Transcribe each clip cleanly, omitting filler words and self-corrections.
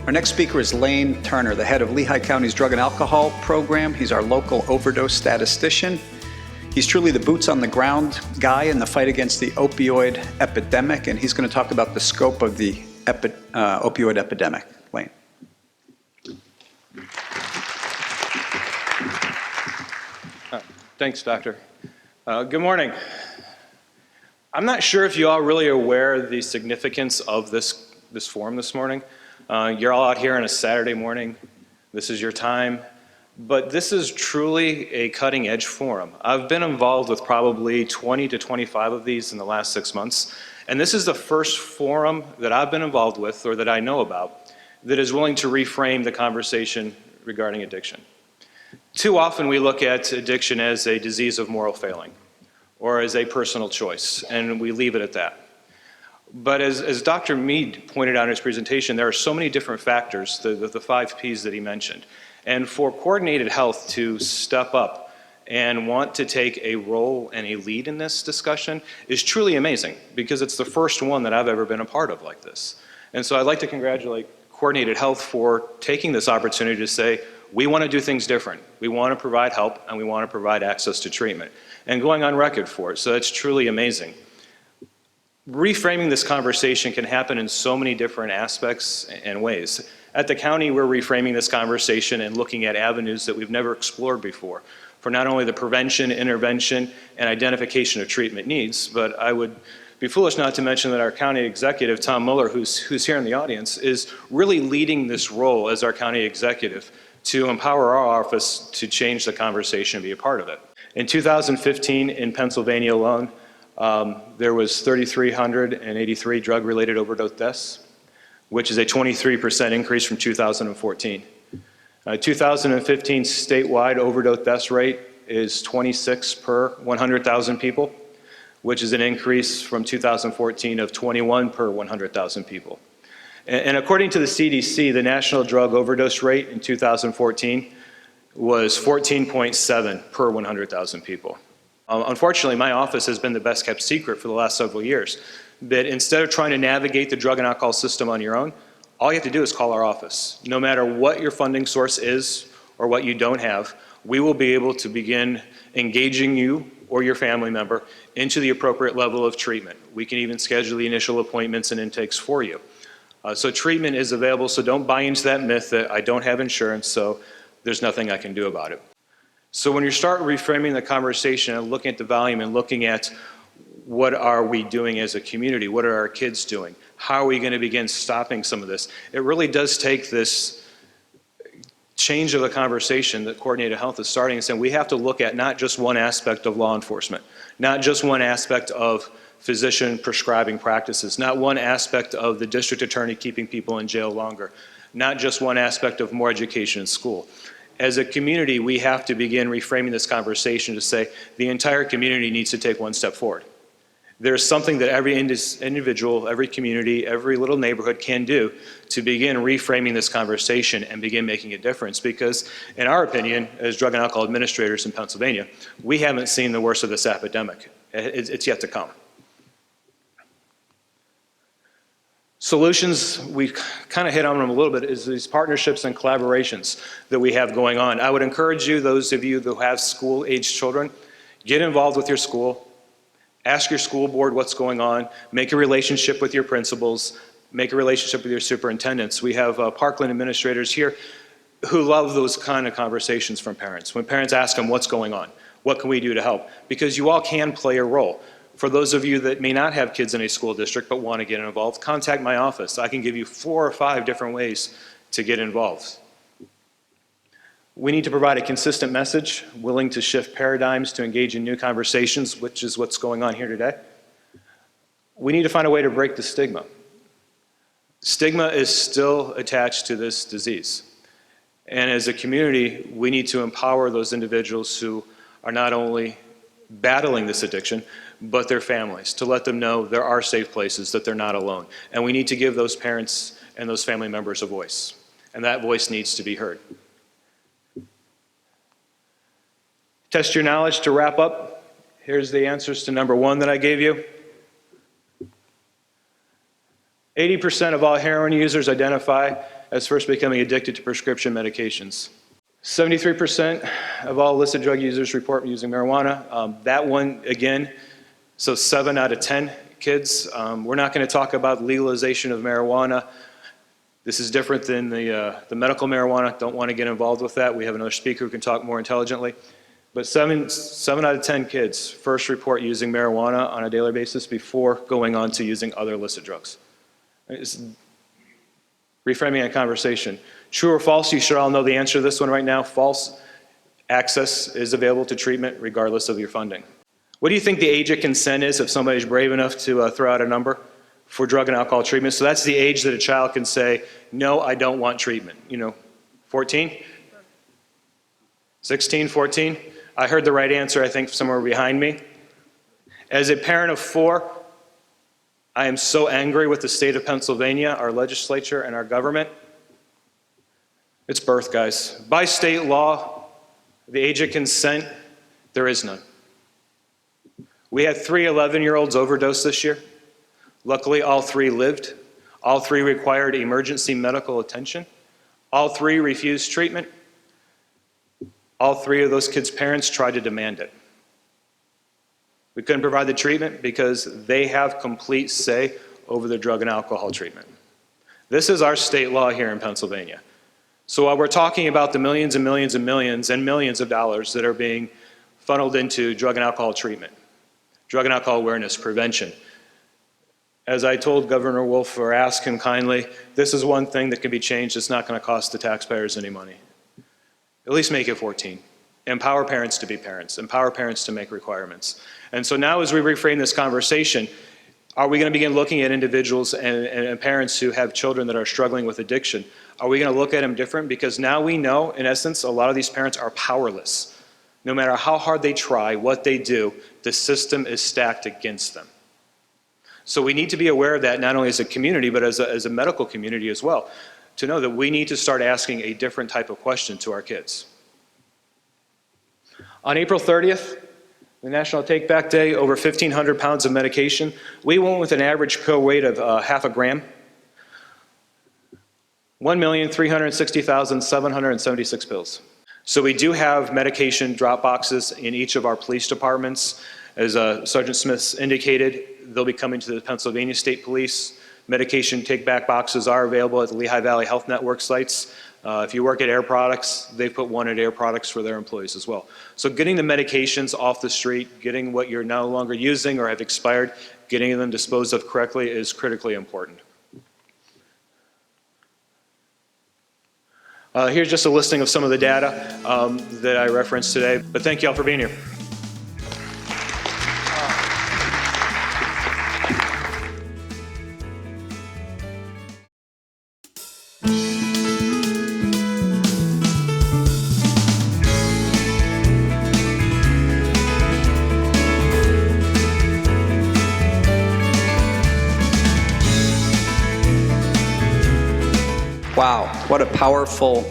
Our next speaker is Layne Turner, the head of Lehigh County's Drug and Alcohol Program. He's our local overdose statistician. He's truly the boots on the ground guy in the fight against the opioid epidemic, and he's going to talk about the scope of the opioid epidemic. Layne. Thanks, Doctor. Good morning. I'm not sure if you all really are aware of the significance of this forum this morning. You're all out here on a Saturday morning. This is your time. But this is truly a cutting-edge forum. I've been involved with probably 20 to 25 of these in the last 6 months. And this is the first forum that I've been involved with, or that I know about, that is willing to reframe the conversation regarding addiction. Too often we look at addiction as a disease of moral failing, or as a personal choice, and we leave it at that. But as Dr. Meade pointed out in his presentation, there are so many different factors, the 5 Ps that he mentioned. And for coordinated health to step up and want to take a role and a lead in this discussion is truly amazing, because it's the first one that I've ever been a part of like this. And so I'd like to congratulate Coordinated Health for taking this opportunity to say, we want to do things different. We want to provide help, and we want to provide access to treatment, and going on record for it. So it's truly amazing. Reframing this conversation can happen in so many different aspects and ways. At the county, we're reframing this conversation and looking at avenues that we've never explored before for not only the prevention, intervention, and identification of treatment needs, but I would be foolish not to mention that our county executive, Tom Muller, who's here in the audience, is really leading this role as our county executive to empower our office to change the conversation and be a part of it. In 2015, in Pennsylvania alone, there was 3,383 drug-related overdose deaths, which is a 23% increase from 2014. 2015 statewide overdose death rate is 26 per 100,000 people, which is an increase from 2014 of 21 per 100,000 people. And according to the CDC, the national drug overdose rate in 2014 was 14.7 per 100,000 people. Unfortunately, my office has been the best kept secret for the last several years. That instead of trying to navigate the drug and alcohol system on your own, all you have to do is call our office. No matter what your funding source is or what you don't have, we will be able to begin engaging you or your family member into the appropriate level of treatment. We can even schedule the initial appointments and intakes for you. So treatment is available, so don't buy into that myth that I don't have insurance, so there's nothing I can do about it. So when you start reframing the conversation and looking at the volume and looking at what are we doing as a community, what are our kids doing, how are we going to begin stopping some of this, it really does take this change of the conversation that Coordinated Health is starting and saying we have to look at not just one aspect of law enforcement, not just one aspect of physician prescribing practices, not one aspect of the district attorney keeping people in jail longer, not just one aspect of more education in school. As a community, we have to begin reframing this conversation to say the entire community needs to take one step forward. There's something that every individual, every community, every little neighborhood can do to begin reframing this conversation and begin making a difference, because in our opinion, as drug and alcohol administrators in Pennsylvania, we haven't seen the worst of this epidemic. It's yet to come. Solutions, we kind of hit on them a little bit, is these partnerships and collaborations that we have going on. I would encourage you, those of you who have school-aged children, get involved with your school, ask your school board what's going on, make a relationship with your principals, make a relationship with your superintendents. We have Parkland administrators here who love those kind of conversations from parents. When parents ask them what's going on, what can we do to help? Because you all can play a role. For those of you that may not have kids in a school district but want to get involved, contact my office. I can give you 4 or 5 different ways to get involved. We need to provide a consistent message, willing to shift paradigms to engage in new conversations, which is what's going on here today. We need to find a way to break the stigma. Stigma is still attached to this disease. And as a community, we need to empower those individuals who are not only battling this addiction, but their families, to let them know there are safe places, that they're not alone. And we need to give those parents and those family members a voice. And that voice needs to be heard. Test your knowledge to wrap up. Here's the answers to number 1 that I gave you. 80% of all heroin users identify as first becoming addicted to prescription medications. 73% of all illicit drug users report using marijuana. That one, again, so 7 out of 10 kids. We're not going to talk about legalization of marijuana. This is different than the medical marijuana. Don't want to get involved with that. We have another speaker who can talk more intelligently. But 7 out of 10 kids first report using marijuana on a daily basis before going on to using other illicit drugs. It's reframing a conversation. True or false? You should all know the answer to this one right now. False. Access is available to treatment regardless of your funding. What do you think the age of consent is if somebody's brave enough to throw out a number for drug and alcohol treatment? So that's the age that a child can say, no, I don't want treatment. 14? 16, 14? I heard the right answer, I think, somewhere behind me. As a parent of 4, I am so angry with the state of Pennsylvania, our legislature, and our government. It's birth, guys. By state law, the age of consent, there is none. We had 3 11-year-olds overdose this year. Luckily, all 3 lived. All 3 required emergency medical attention. All 3 refused treatment. All 3 of those kids' parents tried to demand it. We couldn't provide the treatment because they have complete say over the drug and alcohol treatment. This is our state law here in Pennsylvania. So while we're talking about the millions and millions and millions and millions of dollars that are being funneled into drug and alcohol treatment, drug and alcohol awareness, prevention, as I told Governor Wolf, or asked him kindly, this is one thing that can be changed. It's not going to cost the taxpayers any money. At least make it 14. Empower parents to be parents. Empower parents to make requirements. And so now as we reframe this conversation, are we going to begin looking at individuals and parents who have children that are struggling with addiction? Are we going to look at them different? Because now we know, in essence, a lot of these parents are powerless. No matter how hard they try, what they do, the system is stacked against them. So we need to be aware of that, not only as a community, but as a medical community as well, to know that we need to start asking a different type of question to our kids. On April 30th, the National Take Back Day, over 1,500 pounds of medication. We went with an average co-weight of half a gram. 1,360,776 pills. So we do have medication drop boxes in each of our police departments. As Sergeant Smith indicated, they'll be coming to the Pennsylvania State Police. Medication take-back boxes are available at the Lehigh Valley Health Network sites. If you work at Air Products, they've put one at Air Products for their employees as well. So getting the medications off the street, getting what you're no longer using or have expired, getting them disposed of correctly is critically important. Here's just a listing of some of the data that I referenced today, but thank you all for being here. Wow, what a powerful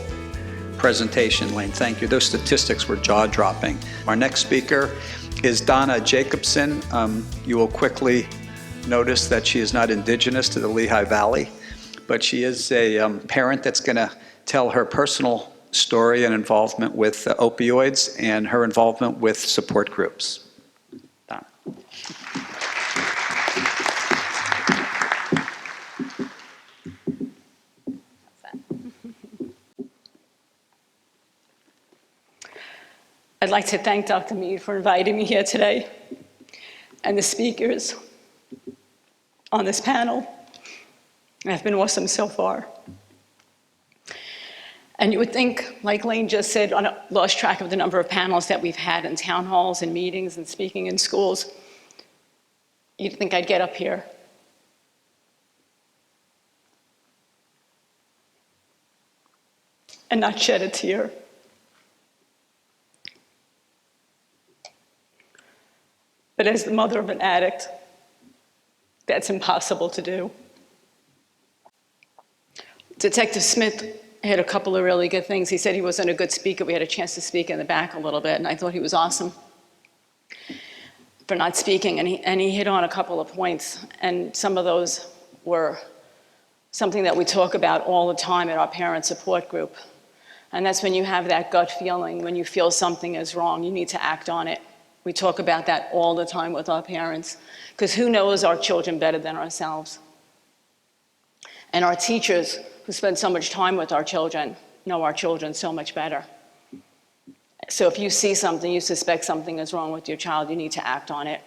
presentation, Layne. Thank you. Those statistics were jaw-dropping. Our next speaker is Donna Jacobsen. You will quickly notice that she is not indigenous to the Lehigh Valley, but she is a parent that's going to tell her personal story and involvement with opioids and her involvement with support groups. Donna. I'd like to thank Dr. Meade for inviting me here today and the speakers on this panel have been awesome so far. And you would think, like Layne just said, I lost track of the number of panels that we've had in town halls and meetings and speaking in schools. You'd think I'd get up here and not shed a tear. But as the mother of an addict, that's impossible to do. Detective Smith had a couple of really good things. He said he wasn't a good speaker. We had a chance to speak in the back a little bit, and I thought he was awesome for not speaking. And he hit on a couple of points, and some of those were something that we talk about all the time at our parent support group. And that's when you have that gut feeling, when you feel something is wrong, you need to act on it. We talk about that all the time with our parents, because who knows our children better than ourselves? And our teachers, who spend so much time with our children, know our children so much better. So if you see something, you suspect something is wrong with your child, you need to act on it.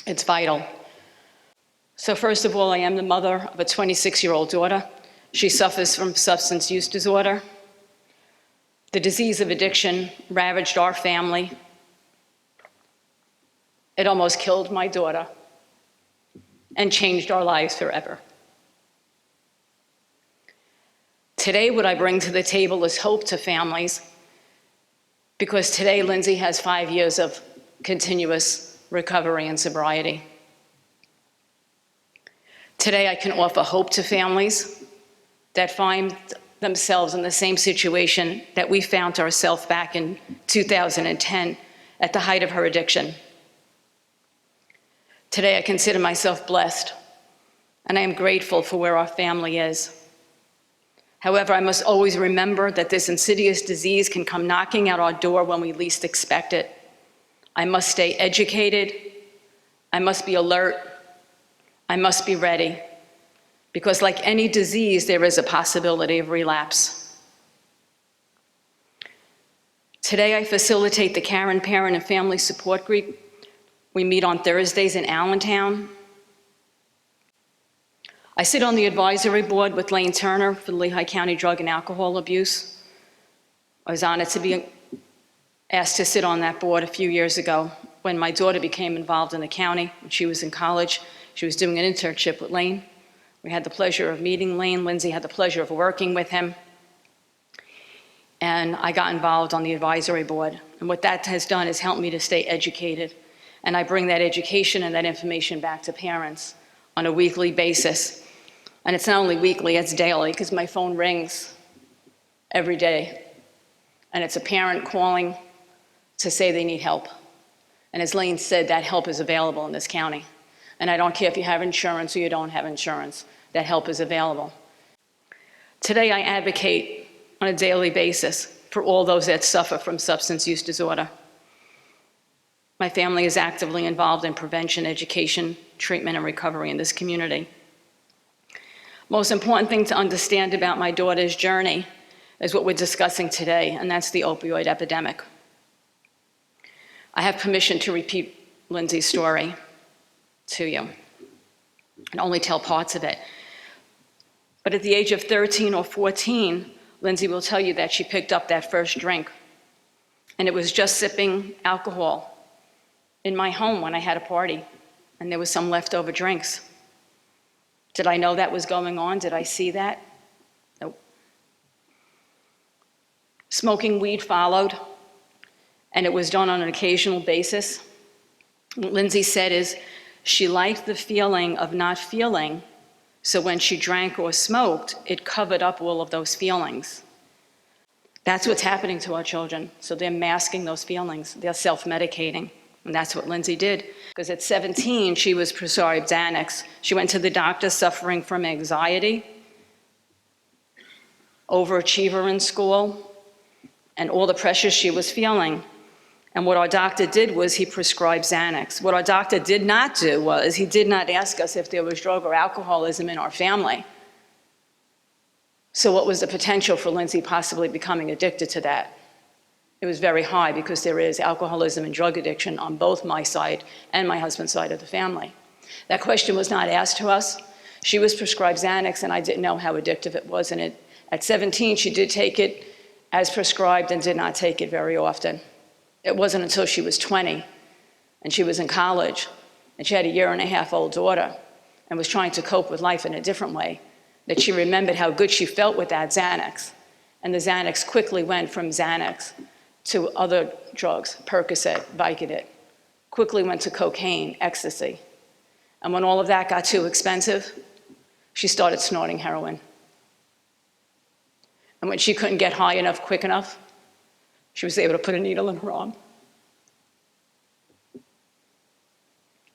It's vital. So first of all, I am the mother of a 26-year-old daughter. She suffers from substance use disorder. The disease of addiction ravaged our family. It almost killed my daughter and changed our lives forever. Today, what I bring to the table is hope to families, because today Lindsay has 5 years of continuous recovery and sobriety. Today, I can offer hope to families that find themselves in the same situation that we found ourselves back in 2010 at the height of her addiction. Today, I consider myself blessed, and I am grateful for where our family is. However, I must always remember that this insidious disease can come knocking at our door when we least expect it. I must stay educated. I must be alert. I must be ready, because like any disease, there is a possibility of relapse. Today, I facilitate the Karen Parent and Family Support Group. We meet on Thursdays in Allentown. I sit on the advisory board with Layne Turner for the Lehigh County Drug and Alcohol Abuse. I was honored to be asked to sit on that board a few years ago when my daughter became involved in the county. When she was in college, she was doing an internship with Layne. We had the pleasure of meeting Layne. Lindsay had the pleasure of working with him. And I got involved on the advisory board. And what that has done is helped me to stay educated. And I bring that education and that information back to parents on a weekly basis. And it's not only weekly, it's daily, because my phone rings every day. And it's a parent calling to say they need help. And as Layne said, that help is available in this county. And I don't care if you have insurance or you don't have insurance, that help is available. Today, I advocate on a daily basis for all those that suffer from substance use disorder. My family is actively involved in prevention, education, treatment, and recovery in this community. Most important thing to understand about my daughter's journey is what we're discussing today, and that's the opioid epidemic. I have permission to repeat Lindsay's story to you and only tell parts of it. But at the age of 13 or 14, Lindsay will tell you that she picked up that first drink, and it was just sipping alcohol in my home when I had a party, and there was some leftover drinks. Did I know that was going on? Did I see that? Nope. Smoking weed followed, and it was done on an occasional basis. What Lindsay said is she liked the feeling of not feeling, so when she drank or smoked, it covered up all of those feelings. That's what's happening to our children. So they're masking those feelings. They're self-medicating. And that's what Lindsay did. Because at 17, she was prescribed Xanax. She went to the doctor suffering from anxiety, overachiever in school, and all the pressures she was feeling. And what our doctor did was he prescribed Xanax. What our doctor did not do was he did not ask us if there was drug or alcoholism in our family. So what was the potential for Lindsay possibly becoming addicted to that? It was very high, because there is alcoholism and drug addiction on both my side and my husband's side of the family. That question was not asked to us. She was prescribed Xanax, and I didn't know how addictive it was. And at 17, she did take it as prescribed and did not take it very often. It wasn't until she was 20, and she was in college, and she had a 1.5-year-old daughter, and was trying to cope with life in a different way, that she remembered how good she felt with that Xanax. And the Xanax quickly went from Xanax to other drugs, Percocet, Vicodin, quickly went to cocaine, ecstasy. And when all of that got too expensive, she started snorting heroin. And when she couldn't get high enough quick enough, she was able to put a needle in her arm.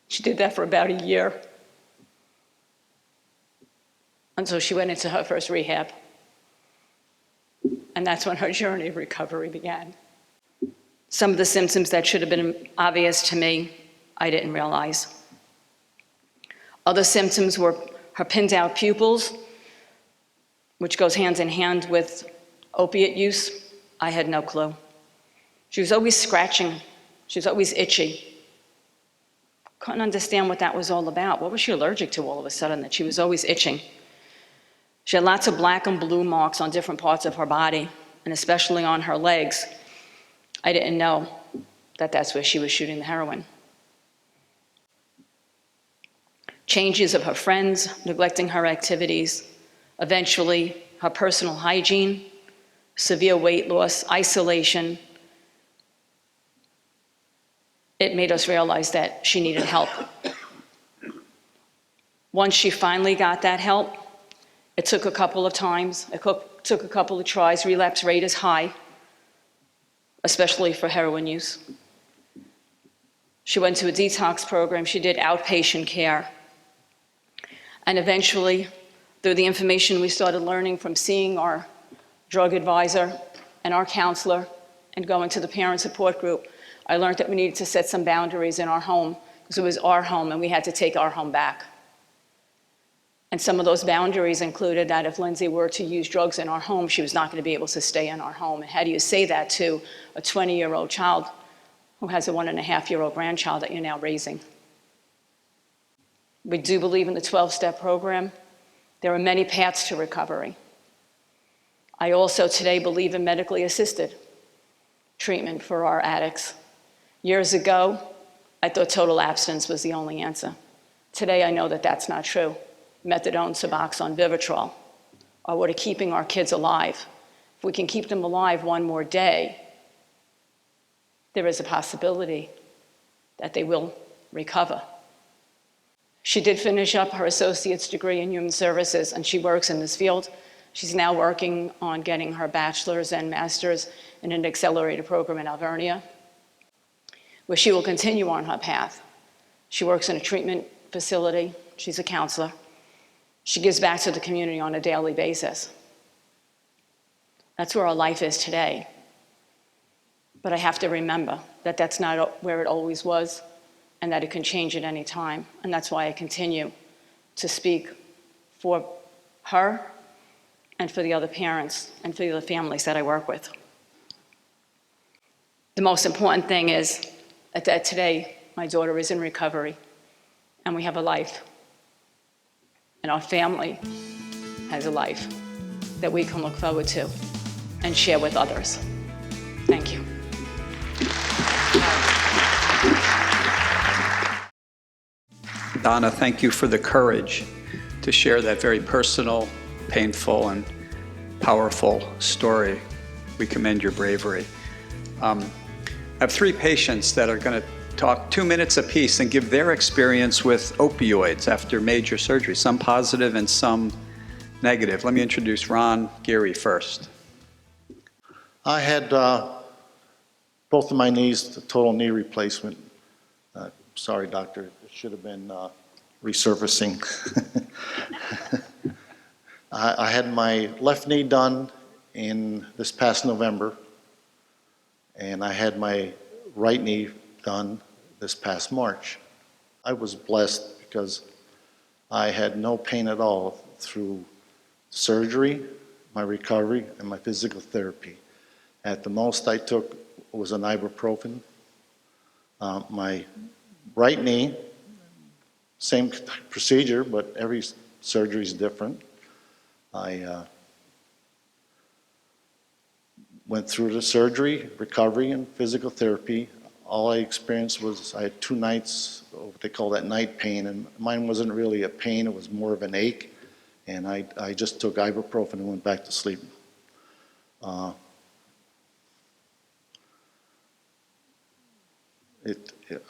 She did that for about a year. until she went into her first rehab. And that's when her journey of recovery began. Some of the symptoms that should have been obvious to me, I didn't realize. Other symptoms were her pinned out pupils, which goes hand in hand with opiate use. I had no clue. She was always scratching. She was always itchy. Couldn't understand what that was all about. What was she allergic to all of a sudden that she was always itching? She had lots of black and blue marks on different parts of her body, and especially on her legs. I didn't know that that's where she was shooting the heroin. Changes of her friends, neglecting her activities, eventually her personal hygiene, severe weight loss, isolation. It made us realize that she needed help. Once she finally got that help, it took a couple of times, it took a couple of tries. Relapse rate is high, especially for heroin use. She went to a detox program. She did outpatient care. And eventually, through the information we started learning from seeing our drug advisor and our counselor and going to the parent support group, I learned that we needed to set some boundaries in our home because it was our home and we had to take our home back. And some of those boundaries included that if Lindsay were to use drugs in our home, she was not going to be able to stay in our home. And how do you say that to a 20-year-old child who has a 1.5-year-old grandchild that you're now raising? We do believe in the 12-step program. There are many paths to recovery. I also today believe in medically assisted treatment for our addicts. Years ago, I thought total abstinence was the only answer. Today, I know that that's not true. Methadone, Suboxone, Vivitrol are what are keeping our kids alive. If we can keep them alive one more day, there is a possibility that they will recover. She did finish up her associate's degree in human services, and she works in this field. She's now working on getting her bachelor's and master's in an accelerated program in Alvernia, where she will continue on her path. She works in a treatment facility. She's a counselor. She gives back to the community on a daily basis. That's where our life is today. But I have to remember that that's not where it always was, and that it can change at any time. And that's why I continue to speak for her and for the other parents and for the other families that I work with. The most important thing is that today my daughter is in recovery and we have a life. And our family has a life that we can look forward to and share with others. Thank you. Donna, thank you for the courage to share that very personal, painful, and powerful story. We commend your bravery. I have 3 patients that are going to talk 2 minutes apiece and give their experience with opioids after major surgery, some positive and some negative. Let me introduce Ron Geary first. I had both of my knees, total knee replacement. Sorry, doctor, it should have been resurfacing. I had my left knee done in this past November, and I had my right knee done this past March. I was blessed because I had no pain at all through surgery, my recovery, and my physical therapy. At the most I took was an ibuprofen. My right knee, same procedure, but every surgery is different. I went through the surgery, recovery, and physical therapy. All I experienced was I had 2 nights of what they call that night pain, and mine wasn't really a pain, it was more of an ache, and I just took ibuprofen and went back to sleep.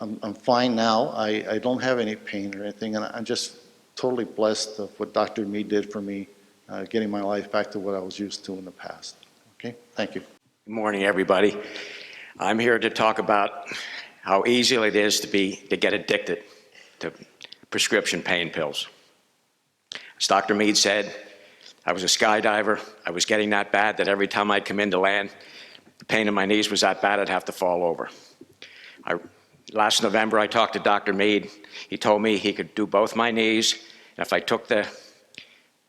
I'm fine now. I don't have any pain or anything, and I'm just totally blessed of what Dr. Meade did for me, getting my life back to what I was used to in the past. Okay, thank you. Good morning, everybody. I'm here to talk about how easy it is to get addicted to prescription pain pills. As Dr. Meade said, I was a skydiver. I was getting that bad that every time I'd come into land, the pain in my knees was that bad I'd have to fall over. Last November, I talked to Dr. Meade. He told me he could do both my knees, and if I took the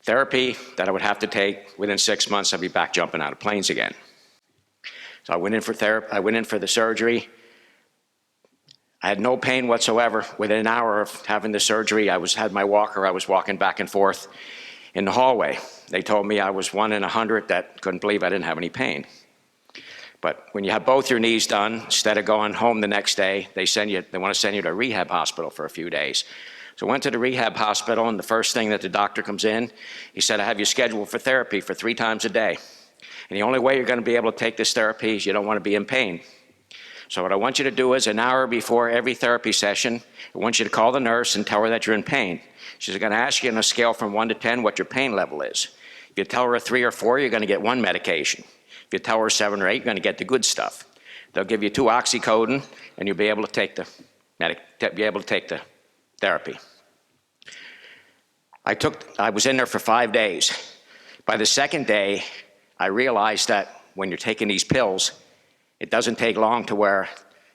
therapy that I would have to take, within 6 months, I'd be back jumping out of planes again. So I went in for therapy. I went in for the surgery. I had no pain whatsoever. Within an hour of having the surgery, I had my walker. I was walking back and forth in the hallway. They told me I was 1 in 100 that couldn't believe I didn't have any pain. But when you have both your knees done, instead of going home the next day, they want to send you to a rehab hospital for a few days. So I went to the rehab hospital, and the first thing that the doctor comes in, he said, I have you scheduled for therapy for 3 times a day. And the only way you're going to be able to take this therapy is you don't want to be in pain. So what I want you to do is an hour before every therapy session, I want you to call the nurse and tell her that you're in pain. She's going to ask you on a scale from 1 to 10 what your pain level is. If you tell her a 3 or 4, you're going to get 1 medication. If you tell her 7 or 8, you're going to get the good stuff. They'll give you 2 oxycodone, and you'll be able to take the therapy. I was in there for 5 days. By the second day, I realized that when you're taking these pills, it doesn't take long to where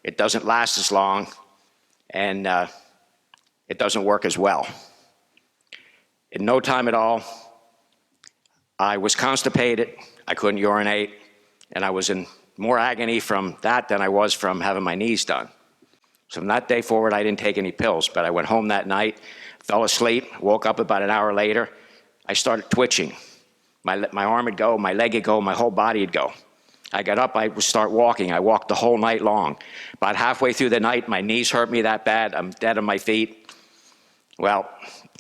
it doesn't last as long, and it doesn't work as well. In no time at all, I was constipated, I couldn't urinate, and I was in more agony from that than I was from having my knees done. So from that day forward, I didn't take any pills, but I went home that night, fell asleep, woke up about an hour later, I started twitching. My arm would go, my leg would go, my whole body would go. I got up, I would start walking. I walked the whole night long. About halfway through the night, my knees hurt me that bad, I'm dead on my feet. Well,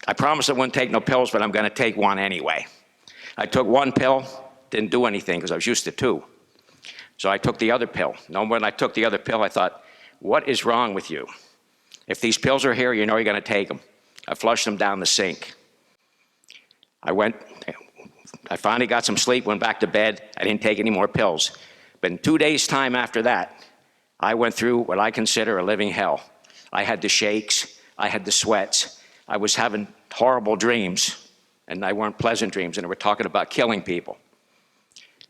I promised I wouldn't take no pills, but I'm going to take one anyway. I took 1 pill, didn't do anything because I was used to 2. So I took the other pill. Now, when I took the other pill, I thought, what is wrong with you? If these pills are here, you know you're going to take them. I flushed them down the sink. I finally got some sleep, went back to bed. I didn't take any more pills. But in 2 days' time after that, I went through what I consider a living hell. I had the shakes. I had the sweats. I was having horrible dreams, and they weren't pleasant dreams, and they were talking about killing people.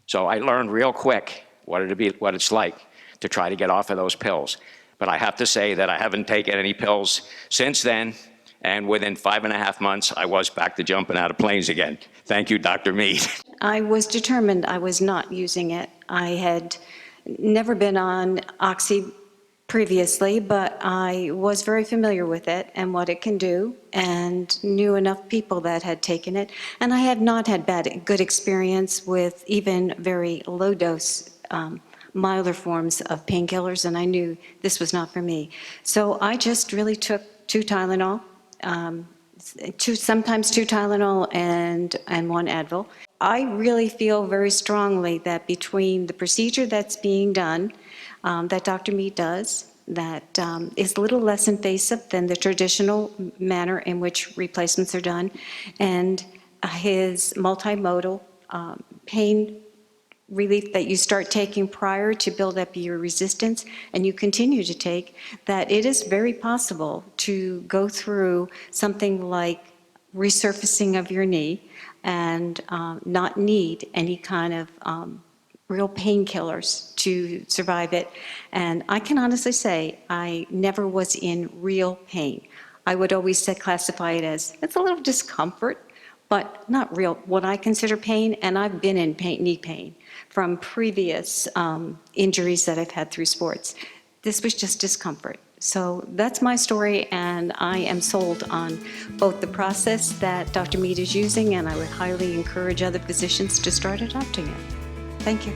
So I learned real quick what it's like to try to get off of those pills. But I have to say that I haven't taken any pills since then, and within 5.5 months, I was back to jumping out of planes again. Thank you, Dr. Meade. I was determined I was not using it. I had never been on Oxy previously, but I was very familiar with it and what it can do, and knew enough people that had taken it. And I had not had good experience with even very low dose, milder forms of painkillers, and I knew this was not for me. So I just really took 2 Tylenol, sometimes 2 Tylenol and 1 Advil. I really feel very strongly that between the procedure that's being done, that Dr. Meade does, that is a little less invasive than the traditional manner in which replacements are done, and his multimodal pain relief that you start taking prior to build up your resistance, and you continue to take, that it is very possible to go through something like resurfacing of your knee and not need any kind of real painkillers to survive it. And I can honestly say I never was in real pain. I would always classify it as, it's a little discomfort, but not real, what I consider pain, and I've been in knee pain from previous injuries that I've had through sports. This was just discomfort. So that's my story, and I am sold on both the process that Dr. Meade is using, and I would highly encourage other physicians to start adopting it. Thank you.